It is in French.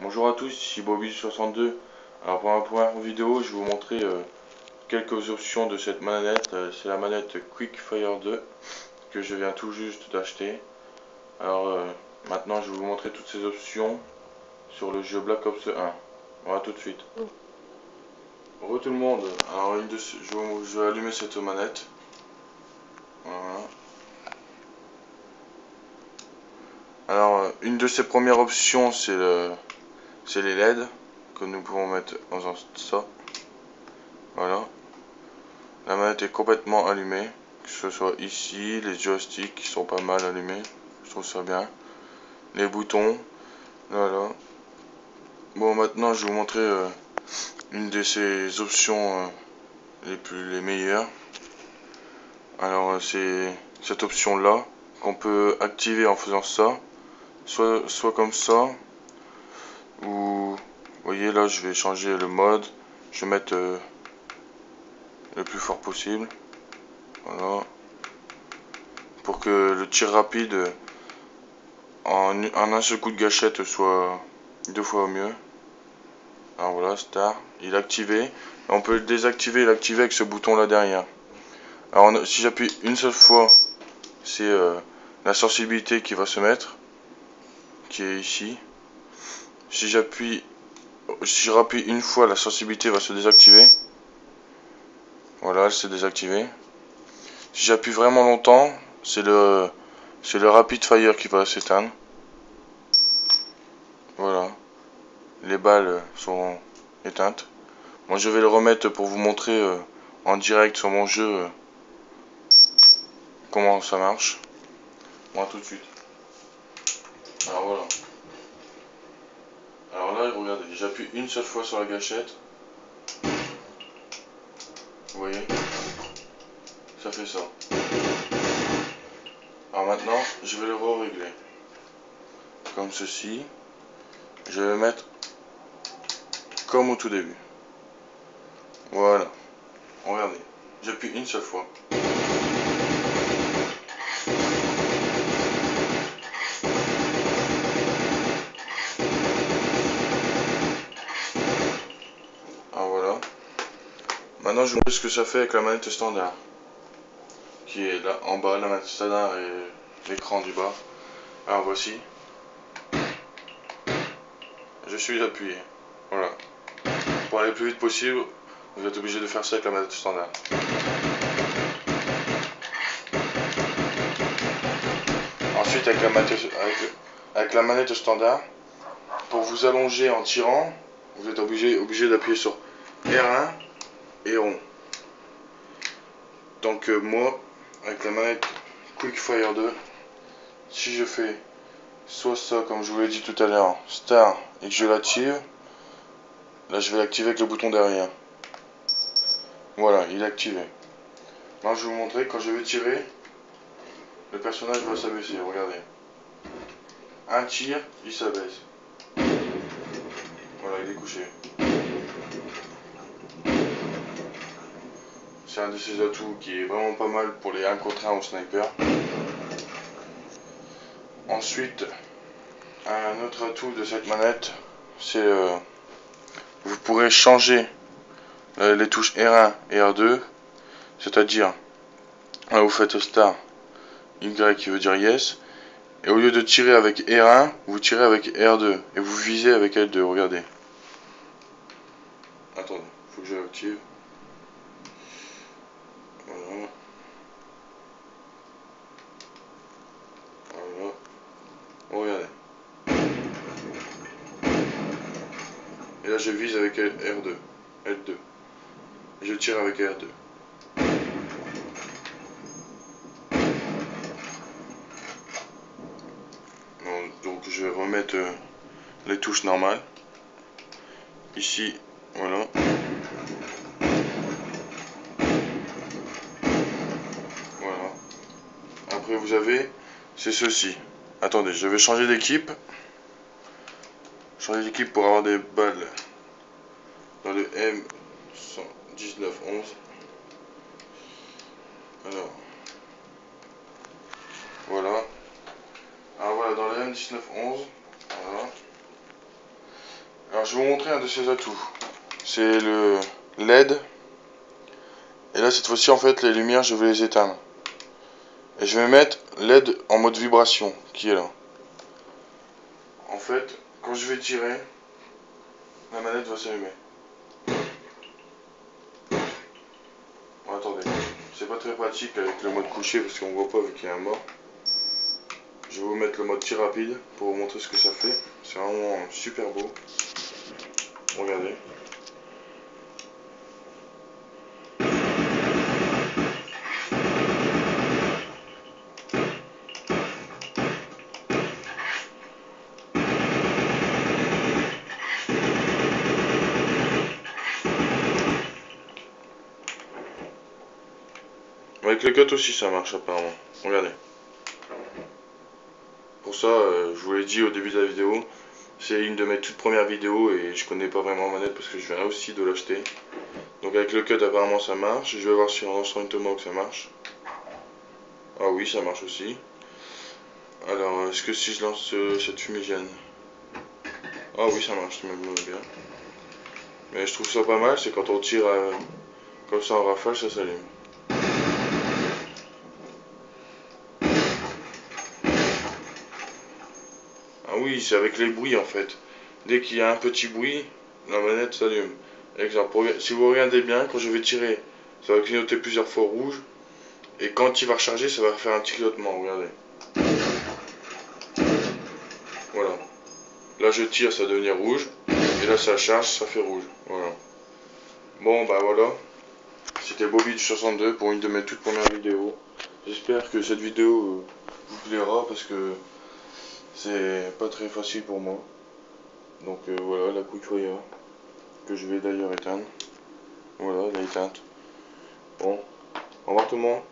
Bonjour à tous, ici Bobby62. Alors pour ma première vidéo, je vais vous montrer quelques options de cette manette. C'est la manette Quickfire 2 que je viens tout juste d'acheter. Alors maintenant, je vais vous montrer toutes ces options sur le jeu Black Ops 1. Voilà tout de suite. Bonjour tout le monde. Alors je vais allumer cette manette. Voilà. Alors une de ces premières options, c'est les LED que nous pouvons mettre dans ça. Voilà. La manette est complètement allumée, que ce soit ici, les joysticks qui sont pas mal allumés, je trouve ça bien. Les boutons, voilà. Bon, maintenant je vais vous montrer une de ces options les meilleures. Alors c'est cette option là qu'on peut activer en faisant ça, soit comme ça, ou vous voyez là je vais changer le mode, je vais mettre le plus fort possible, voilà, pour que le tir rapide en un seul coup de gâchette soit 2 fois mieux. Alors voilà, Star, il est activé. On peut le désactiver et l'activer avec ce bouton là derrière. Alors si j'appuie une seule fois, c'est la sensibilité qui va se mettre, qui est ici. Si je rappuie une fois, la sensibilité va se désactiver. Voilà, elle s'est désactivée. Si j'appuie vraiment longtemps, c'est le rapid fire qui va s'éteindre. Voilà, les balles sont éteintes. Moi je vais le remettre pour vous montrer en direct sur mon jeu comment ça marche. Moi tout de suite. Alors voilà. Alors là regardez, j'appuie une seule fois sur la gâchette. Vous voyez, ça fait ça. Alors maintenant je vais le régler comme ceci. Je vais le mettre comme au tout début. Voilà. Regardez, j'appuie une seule fois. Alors voilà. Maintenant je vous montre ce que ça fait avec la manette standard. Qui est là en bas, la manette standard et l'écran du bas. Alors voici. Je suis appuyé. Voilà. Pour aller le plus vite possible, vous êtes obligé de faire ça avec la manette standard. Ensuite avec la manette standard, pour vous allonger en tirant, vous êtes obligé d'appuyer sur R1 et rond. Donc moi, avec la manette Quickfire 2, si je fais soit ça comme je vous l'ai dit tout à l'heure, Star, et que je l'active, là je vais l'activer avec le bouton derrière. Voilà, il est activé. Maintenant je vais vous montrer, quand je vais tirer, le personnage va s'abaisser, regardez. Un tir, il s'abaisse. Voilà, il est couché. C'est un de ses atouts qui est vraiment pas mal pour les 1 contre 1 au sniper. Ensuite, un autre atout de cette manette, c'est vous pourrez changer les touches R1 et R2, c'est-à-dire là vous faites Star, Y qui veut dire yes, et au lieu de tirer avec R1, vous tirez avec R2 et vous visez avec L2, regardez. Attendez, faut que je l'active. Voilà. Voilà. Regardez. Et là je vise avec R2, L2. Et je tire avec R2. Donc je vais remettre les touches normales. Ici, voilà. Voilà. Après vous avez, c'est ceci. Attendez, je vais changer d'équipe. Changer d'équipe pour avoir des balles dans le M11911. Alors, voilà. Alors voilà, dans le M1911, voilà. je vais vous montrer un de ses atouts. C'est le LED. Et là cette fois-ci en fait les lumières je vais les éteindre. Et je vais mettre LED en mode vibration qui est là. En fait quand je vais tirer, la manette va s'allumer. Bon, attendez, c'est pas très pratique avec le mode couché parce qu'on voit pas vu qu'il y a un mort. Je vais vous mettre le mode tir rapide pour vous montrer ce que ça fait. C'est vraiment super beau. Regardez. Avec le cut aussi ça marche apparemment. Regardez. Pour ça, je vous l'ai dit au début de la vidéo, c'est une de mes toutes premières vidéos et je connais pas vraiment la manette parce que je viens aussi de l'acheter. Donc avec le cut apparemment ça marche. Je vais voir si en lançant une tomahawk ça marche. Ah oui ça marche aussi. Alors est-ce que si je lance cette fumigène. Ah oui ça marche, ça me bien. Mais je trouve ça pas mal, c'est quand on tire comme ça en rafale ça s'allume. Ah oui, c'est avec les bruits en fait. Dès qu'il y a un petit bruit, la manette s'allume. Exemple, si vous regardez bien, quand je vais tirer, ça va clignoter plusieurs fois rouge. Et quand il va recharger, ça va faire un petit clignotement, regardez. Voilà. Là je tire, ça va devenir rouge. Et là ça charge, ça fait rouge. Voilà. Bon bah voilà. C'était Bobby62 pour une de mes toutes premières vidéos. J'espère que cette vidéo vous plaira parce que c'est pas très facile pour moi. Donc voilà la quick fire que je vais d'ailleurs éteindre. Voilà, elle est éteinte. Bon, au revoir tout le monde.